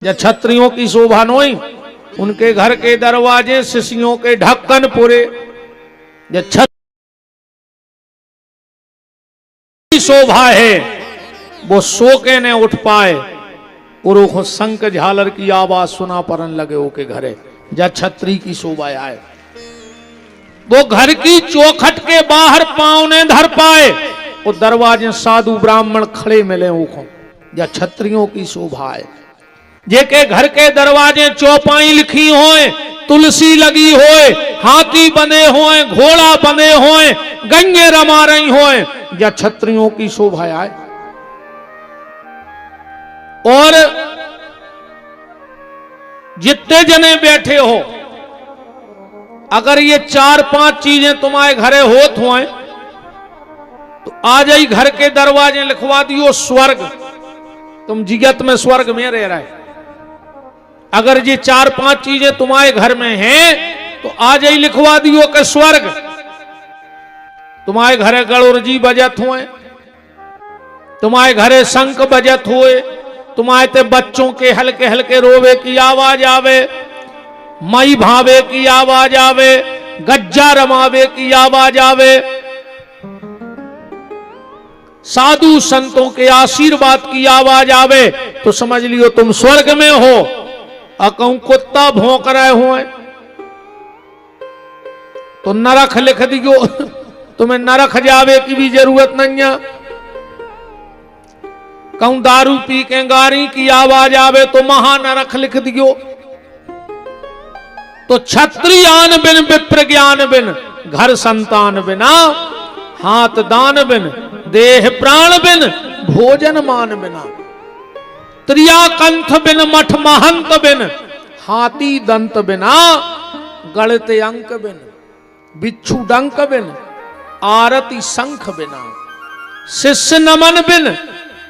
या क्षत्रियों की शोभा नोई, उनके घर के दरवाजे शिष्यों के ढक्कन पूरे, या छत्र की शोभा है वो सो के न उठ पाए और वो शंख झालर की आवाज सुना परन लगे ओके घरे, या छत्री की शोभा आए। वो घर की चौखट के बाहर पांव ने धर पाए, वो दरवाजे साधु ब्राह्मण खड़े मिले उखो, या छत्रियों की शोभा है। जेके घर के दरवाजे चौपाई लिखी होए, तुलसी लगी होए, हाथी बने होए, घोड़ा बने होए, गंगे रमा रही होए, या छत्रियों की शोभा आए। और जितने जने बैठे हो, अगर ये 4-5 चीजें तुम्हारे घरे होत होए तो आज ही घर के दरवाजे लिखवा दियो स्वर्ग, तुम जिगत में स्वर्ग में रह रहे। अगर ये 4-5 चीजें तुम्हारे घर में हैं तो आज ही लिखवा दियो कि स्वर्ग। तुम्हारे घरे गणोरजी बजत हुए, तुम्हारे घरे शंख बजत हुए, तुम्हारे ते बच्चों के हल्के हल्के रोवे की आवाज आवे, मई भावे की आवाज आवे, गज्जा रमावे की आवाज आवे, साधु संतों के आशीर्वाद की आवाज आवे, तो समझ लियो तुम स्वर्ग में हो। अकऊ कुत्ता भौंक रहे हुए तो नरक लिख दियो, तुम्हें नरक जावे की भी जरूरत नहीं है। कहूं दारू पी के गारी की आवाज आवे तो महानरक लिख दियो। तो क्षत्रियान बिन विप्र ज्ञान बिन, घर संतान बिना, हाथ दान बिन, देह प्राण बिन, भोजन मान बिना, त्रिया कंठ बिन, मठ महंत बिन, हाथी दंत बिना, गणित अंक बिन, बिच्छू डंक बिन, आरती शंख बिना, शिष्य नमन बिन,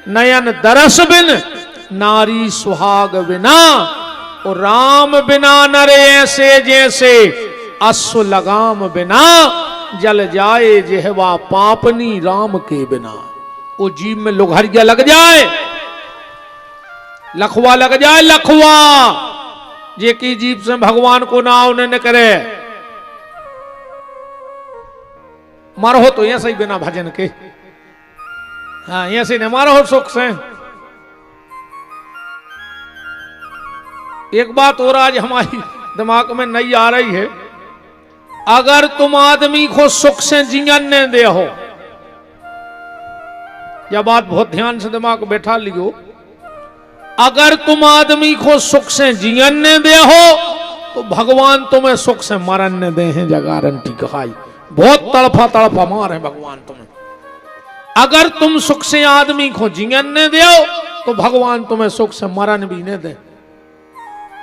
नयन दरस बिन, नारी सुहाग बिना, और राम बिना नरे ऐसे जैसे, अश्व लगाम बिना, जल जाए जेहवा पापनी राम के बिना। वो जीव में लुघरिया लग जाए, लखवा लग जाए, लखवा जे की जीव से भगवान को नाव न करे। मारो तो ऐसे ही बिना भजन के, हाँ ऐसे न मारो सुख से। एक बात और आज हमारी दिमाग में नहीं आ रही है, अगर तुम आदमी को सुख से जीने दे हो, यह बात बहुत ध्यान से दिमाग में बैठा लियो, अगर तुम आदमी को सुख से जीने दे हो तो भगवान तुम्हें सुख से मरने दे हैं, जगारंटी कहाई। बहुत तड़फा तड़फा मारे भगवान तुम्हें। अगर तुम सुख से आदमी को जीने दे तो भगवान तुम्हें सुख से मरण भी नहीं दे।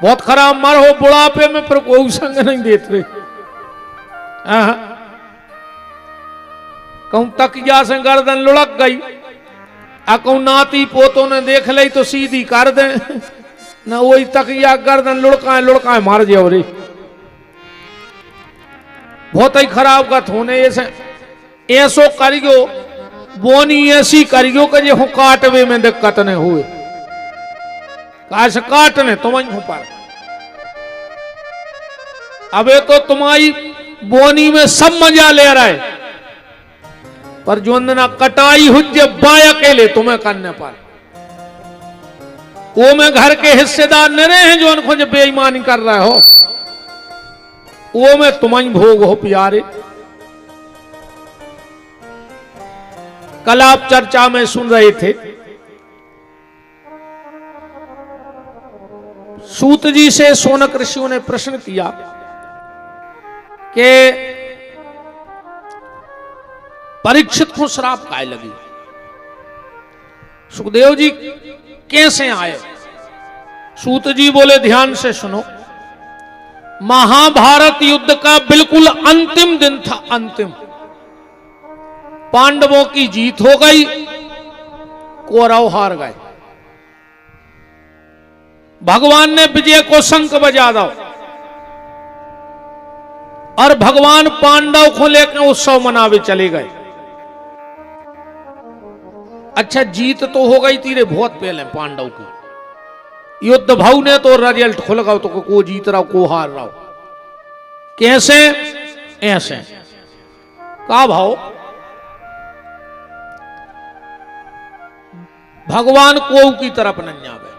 बहुत खराब मर हो बुढ़ापे में, पर कोई संग नहीं देते। कहूं तकिया से गर्दन लुढ़क गई, कहूं नाती पोतों ने देख ली तो सीधी कर दे न, वही तकिया गर्दन लुढ़काए मार जाओ रे। बहुत ही खराब गत होने ऐसो करियो, बोनी ऐसी करियो कि जो काटवे में दिक्कत नहीं हुए, काश काटने तुम पर। अबे तो तुम्हारी बोनी में सब मजा ले रहे, पर जो ना कटाई हुज्जे बाय अकेले तुम्हें करने पर, वो में घर के हिस्सेदार न रहे हैं जो उनको जब बेईमानी कर रहे हो, वो में तुम्हारी भोग हो प्यारे। कल आप चर्चा में सुन रहे थे, सूत जी से शौनक ऋषियों ने प्रश्न किया कि परीक्षित को श्राप काय लगी। सुखदेव जी कैसे आए? सूत जी बोले ध्यान से सुनो, महाभारत युद्ध का बिल्कुल अंतिम दिन था, अंतिम। पांडवों की जीत हो गई, कौरव हार गए। भगवान ने विजय को शंख बजा दो और भगवान पांडव को लेकर उत्सव मनावे चले गए। अच्छा जीत तो हो गई थी रे बहुत पहले पांडव की, युद्ध भाव ने तो रिजल्ट खुल गया, तो को जीत रहा को हार रहा। कैसे? ऐसे का भाव भगवान को की तरफ न जावे।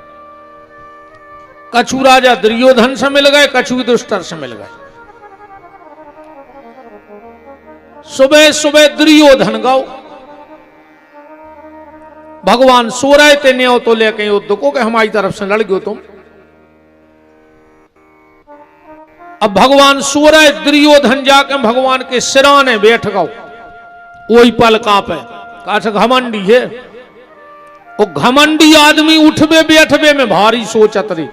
कछु राजा दुर्योधन से मिल गए, कछु दुष्टर से मिल गए। सुबह सुबह दुर्योधन गौ, भगवान सो रहे थे, न्यो तो लेके युद्ध को कि हमारी तरफ से लड़ गयो तुम। अब भगवान सो रहे, दुर्योधन जाके भगवान के सिराने बैठ गौ। वही पल कांपे, काश घमंडी है। वो घमंडी आदमी उठबे बैठबे में भारी सोचत रही।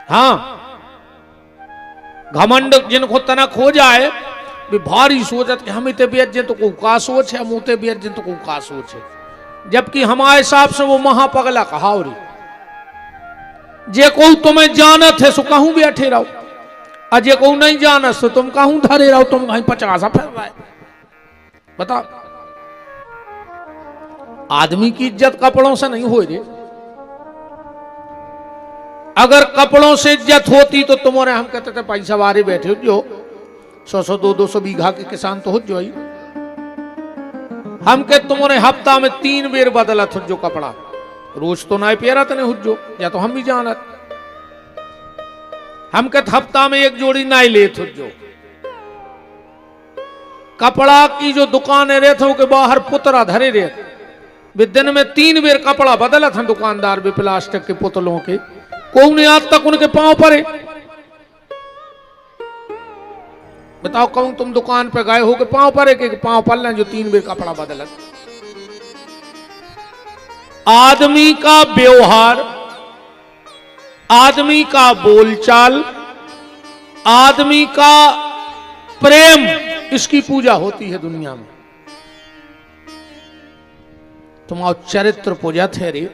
हाँ, घमंड जिनको तनक हो जाए भी भारी सोचत कि हम इतने बेच तो को का सोच है, हम उते बेच तो को का सोच है। जबकि हमारे हिसाब से वो महापगला कहावरी, जे को तुम्हें जानत है सो कहूं बैठे रहो, अजय को नहीं जानत तो तुम कहूं धरे रहो, तुम कहीं 50 फिर रहे। बताओ, आदमी की इज्जत कपड़ों से नहीं हो रही। अगर कपड़ों से इज्जत होती तो तुम्हारे हम कहते थे पैसा वारे बैठे हो जो 100-100 200 बीघा के किसान तो हो जो ही। हम के तुम्हारे हफ्ता में 3 बेर बदलत हो जो कपड़ा, रोज तो ना पेरत नहीं हो जो, या तो हम भी जानत। हम के हफ्ता में 1 जोड़ी ना लेत हो जो। कपड़ा की जो दुकानें रहते हो के बाहर पुतरा धरे रहते, वे दिन में 3 बेर कपड़ा बदलत हैं दुकानदार भी, प्लास्टिक के पुतलों के। कौन आज तक उनके पांव पड़े? बताओ, कहूं तुम दुकान पे गए हो के पांव पड़े के पांव पड़ लें जो 3 बेर कपड़ा बदलत। आदमी का व्यवहार, आदमी का बोलचाल, आदमी का प्रेम, इसकी पूजा होती है दुनिया में। तुम्हारा चरित्र पूजा थे रे,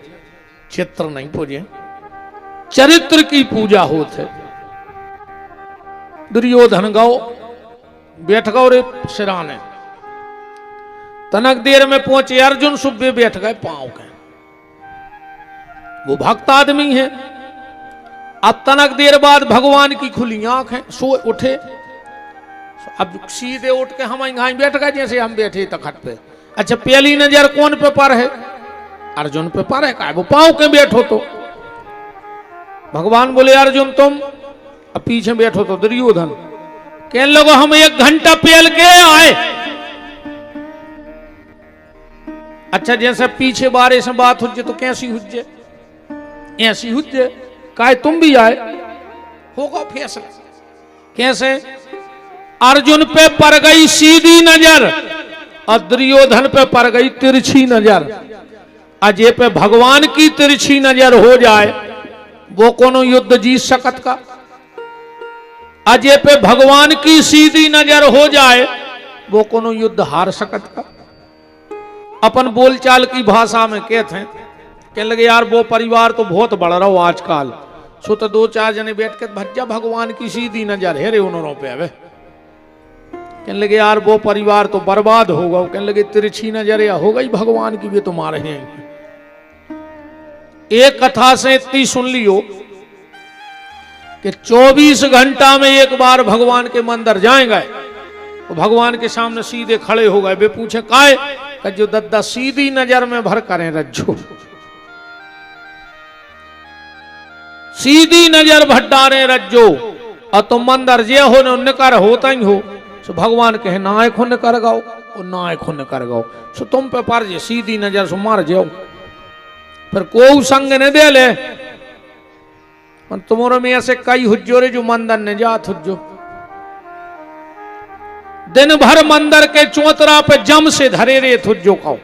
चित्र नहीं पूजे, चरित्र की पूजा होते। दुर्योधन गौ बैठ गौ रे सिराने, तनक देर में पहुंचे अर्जुन, सुबह बैठ गए पांव के। वो भक्त आदमी है। अब तनक देर बाद भगवान की खुली आंख है, सो उठे। अब सीधे उठ के हम यहां बैठ गए जैसे हम बैठे तखत पे। अच्छा, पहली नजर कौन पे पर है? अर्जुन पे पर है। का वो पांव के बैठो तो भगवान बोले अर्जुन तुम, अब पीछे बैठो तो दुर्योधन। कहने लगो हम 1 घंटा पहल के आए। अच्छा, जैसे पीछे बारे से बात हुज्जे तो कैसी हुज्जे? ऐसी हुज्जे। काहे तुम भी आए? होगा फैसला। कैसे? अर्जुन पे पड़ गई सीधी नजर और दुर्योधन पे पड़ गई तिरछी नजर। अजय पे भगवान की तिरछी नजर हो जाए वो कोनो युद्ध जीत सकत का? अजय पे भगवान की सीधी नजर हो जाए वो कोनो युद्ध हार सकत का? अपन बोलचाल की भाषा में कहते हैं, कहने लगे यार वो परिवार तो बहुत बढ़ रहा हो आजकल, सो तो 2-4 जने बैठ के भज्जा भगवान की सीधी नजर है रे उन्होंने पे। अब कहने लगे यार वो परिवार तो बर्बाद होगा। कहने लगे तिरछी नजर या हो गई भगवान की भी तो मारे हैं। एक कथा से इतनी सुन लियो कि 24 घंटा में एक बार भगवान के मंदिर जाएंगे तो भगवान के सामने सीधे खड़े हो गए। वे पूछे काहे? कि जो दद्दा सीधी नजर में भर करें रज्जो, सीधी नजर भट्टारे रज्जो, और तुम मंदिर जे हो न निकर होता ही हो। सो भगवान कहे ना खुन कर गाओ और ना खुन कर गाओ, सो तुम पे पर जे सीधी नजर सो मार जाओ, फिर को संग न दे ले। तुम्हारे में ऐसे कई हुज्जो रे जो मंदिर ने जात हुज्जो, दिन भर मंदिर के चौतरा पे जम से धरे रे हुज्जो खाओ,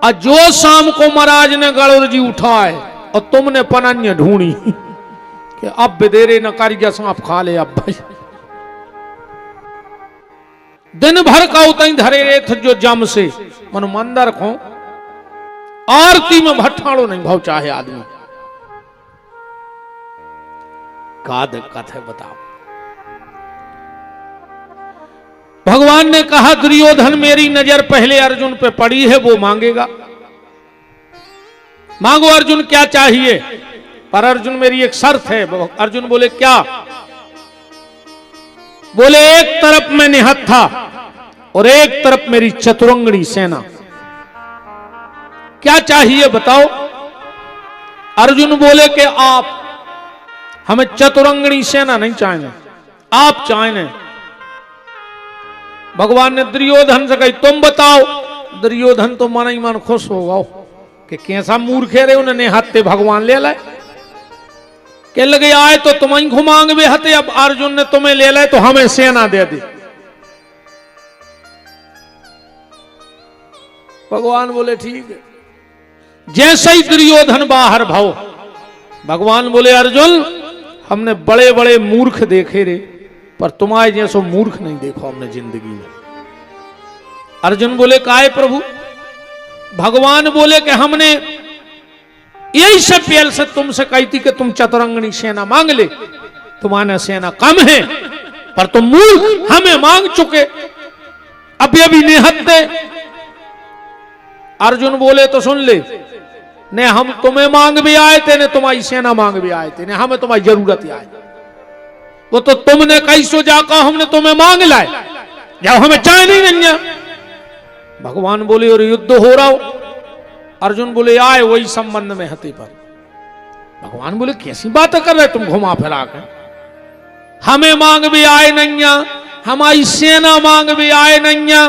और जो शाम को महाराज ने गणोर जी उठाए और तुमने पनन्य ढूंढी कि अब बेदेरे न कारिया सांप खा ले। अब भाई दिन भर का उतई धरे रे थे जो जम से मन मंदिर को आरती में भट्टाड़ो नहीं भाव चाहे आदमी का दिक्कत है बताओ। भगवान ने कहा दुर्योधन मेरी नजर पहले अर्जुन पे पड़ी है, वो मांगेगा। मांगो अर्जुन क्या चाहिए? पर अर्जुन मेरी एक शर्त है। अर्जुन बोले क्या? बोले एक तरफ मैं निहत था और एक तरफ मेरी चतुरंगणी सेना, क्या चाहिए बताओ? अर्जुन बोले कि आप, हमें चतुरंगणी सेना नहीं चाहिए, आप चाहिए। भगवान ने दुर्योधन से कही तुम बताओ। दुर्योधन तो मन ही मन खुश होगा कि कैसा मूर्ख है रे, उन्होंने हत्ते भगवान ले लाए। कह लगे आए तो तुम ही घुमांग वे हते, अब अर्जुन ने तुम्हें ले लाए तो हमें सेना दे दी। भगवान बोले ठीक है। जैसे ही दुर्योधन बाहर भाव, भगवान बोले अर्जुन हमने बड़े बड़े मूर्ख देखे रे, पर तुम्हारे जैसो मूर्ख नहीं देखो हमने जिंदगी में। अर्जुन बोले काहे प्रभु? भगवान बोले कि हमने यही से पहल से तुमसे कही थी कि तुम चतुरंगनी सेना मांग ले, तुम्हारे सेना कम है पर तुम मूर्ख हमें मांग चुके, अभी अभी निहत्ते। अर्जुन बोले तो सुन ले, ने हम तुम्हें मांग भी आए थे, ने तुम्हारी सेना मांग भी आए थे, ने हमें तुम्हारी जरूरत ही आई। वो तो तुमने कैसो जाकर हमने तुम्हें मांग लाए, जब हमें चाहे नहीं है। भगवान बोले और युद्ध हो रहा हो? अर्जुन बोले आए वही संबंध में हते पर। भगवान बोले कैसी बातें कर रहे तुम घुमा फिरा कर? हमें मांग भी आए नैया, हमारी सेना मांग भी आए नैया,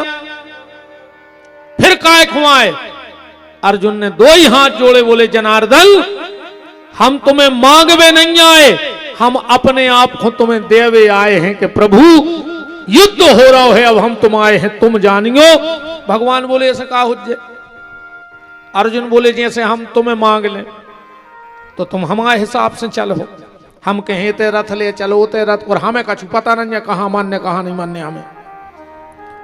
फिर काय खुआए? अर्जुन ने दो ही हाथ जोड़े बोले जनार्दन हम तुम्हें मांगवे नहीं आए, हम अपने आप को तुम्हें देवे आए हैं कि प्रभु युद्ध हो रहा है, अब हम तुम आए हैं तुम जानियो। भगवान बोले ऐसे कहा हुज्जे? अर्जुन बोले जैसे हम तुम्हें मांग लें तो तुम हमारे हिसाब से चलो, हम कहें ते रथ ले चलो ते रथ, और हमें कछु पता नहीं है कहां मान्य कहां नहीं मान्य हमें।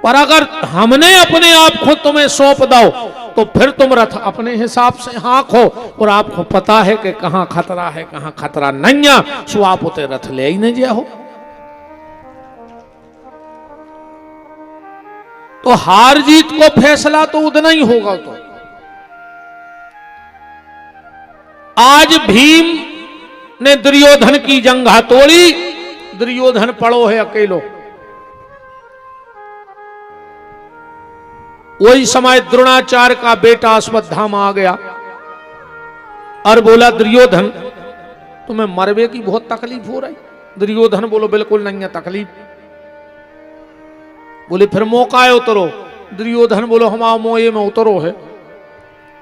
पर अगर हमने अपने आप को तुम्हें सौंप दो तो फिर तुम रथ अपने हिसाब से हाँको, और आपको पता है कि कहां खतरा है कहां खतरा नहीं है, सो आप उते रथ ले ही नहीं जाओ। तो हार जीत को फैसला तो उतना ही होगा। तो आज भीम ने दुर्योधन की जंघा तोड़ी, दुर्योधन पड़ो है अकेलो। वही समय द्रोणाचार्य का बेटा अश्वत्थामा आ गया और बोला दुर्योधन तुम्हें मरवे की बहुत तकलीफ हो रही। दुर्योधन बोलो बिल्कुल नहीं है तकलीफ। बोले फिर मौका है उतरो। दुर्योधन बोलो हमारा मोये में उतरो है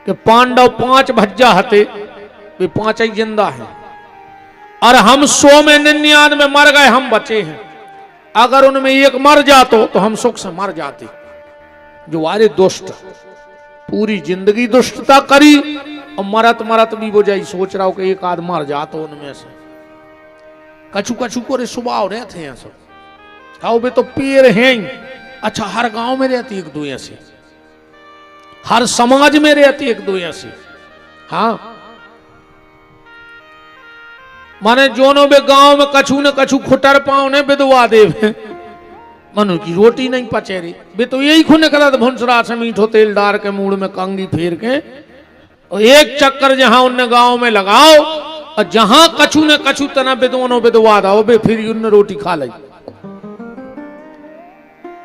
कि पांडव 5 भज्जा हते, वे 5 ही जिंदा हैं, और हम 100 में 99 मर गए, हम बचे हैं। अगर उनमें एक मर जातो तो हम सुख से मर जाते। जो वारे दुष्ट पूरी जिंदगी दुष्टता करी और मरत मरत भी वो जाई सोच रहा हो कि एक आध मर जातो उनमें से। कछु कछु को रे स्वभाव रहते हैं सब, खाओ बे तो पेड़ हैं। अच्छा हर गांव में रहती एक दो ऐसे, हर समाज में रहती एक दो ऐसे। हाँ माने जोनो बे गांव में कछु न कछु खुटर पाओ ने बिदवा देव मनु की रोटी नहीं पचे रही बे तो यही खुने करा भुंसरा से मीठो तेल डार के मूड में कंगी फेर के, और एक चक्कर जहां उनने गांव में लगाओ और जहां कछु न कछु तना बिदवानो बिदवा दो बे फिर उनने रोटी खा ली।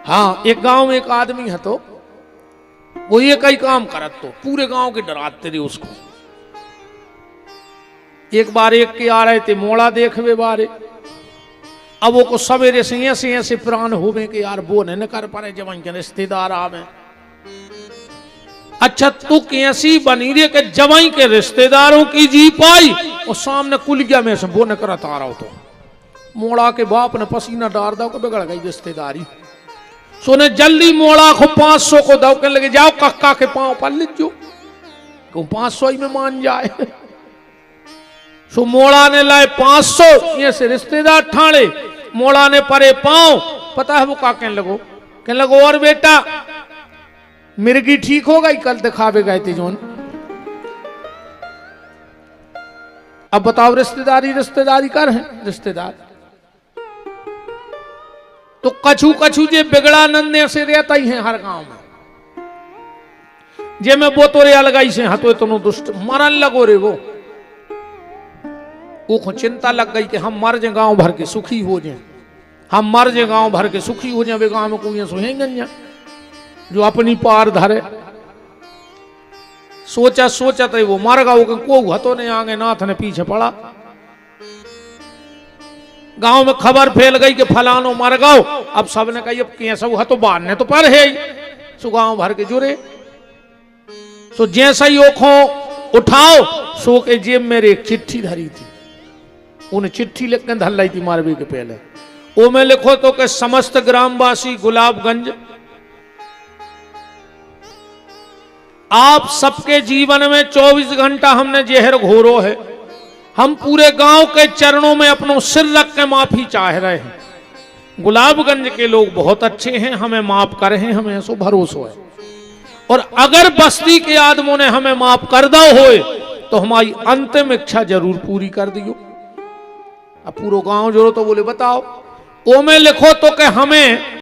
हाँ एक गांव में एक आदमी है तो वो ये कई काम करत तो पूरे गांव के डराते रहे उसको। एक बार एक के आ रहे थे मोड़ा देखवे बारे, अब वो को सवेरे से ऐसे प्राण होवे कि यार वो नहीं कर पारे जब इनके रिश्तेदार आवे। अच्छा तू कैसी बनी रे के जवाई के रिश्तेदारों की जी पाई और सामने कुलिया में से वो न करत आ रहा हो। तो मोड़ा के बाप ने पसीना डार दो बिगड़ गई रिश्तेदारी। सोने जल्दी मोड़ा को 500 को दो के लगे जाओ कक्का के पांव पर लिख जो 500 ही में मान जाए। सो मोड़ा ने लाए 500 ये से रिश्तेदार ठाणे, मोड़ा ने परे पांव। पता है वो का कहने लगो और बेटा मिर्गी ठीक हो गई कल दिखावे गए थे जोन। अब बताओ रिश्तेदारी कर है रिश्तेदार तो कछु कछु जे बिगड़ा नन्ने से रहता ही है हर गांव में। जे में वो तो रे अलगाई से हतो इतनो दुष्ट मरन लगो रे वो। वो चिंता लग गई कि हम मर जाए गांव भर के सुखी हो जाए, हम मर जाए गांव भर के सुखी हो जाए, वे गांव में कोई सुहेंगे जो अपनी पार धरे। सोचा सोचा तो वो मर गया, को हतो नहीं आगे नाथ ने पीछे पड़ा। गांव में खबर फैल गई कि फलानो मर गओ। अब सबने कही अब कैसा हुआ तो बांधने तो पर है ही, सो गांव भर के जुड़े। सो जैसा ही ओखों उठाओ, सो के जेब मेरे एक चिट्ठी धरी थी, उन्हें चिट्ठी लिखकर धर लाई थी मारवी के पहले। वो में लिखो तो कि समस्त ग्रामवासी गुलाबगंज, आप सबके जीवन में 24 घंटा हमने जहर घोरो है, हम पूरे गांव के चरणों में अपनों सिर रख के माफी चाह रहे हैं। गुलाबगंज के लोग बहुत अच्छे हैं, हमें माफ कर हैं, हमें ऐसो भरोसा है। और अगर बस्ती के आदमों ने हमें माफ कर दो होए तो हमारी अंतिम इच्छा जरूर पूरी कर दियो। अब पूरा गांव जोड़ो तो बोले बताओ। ओ में लिखो तो कि हमें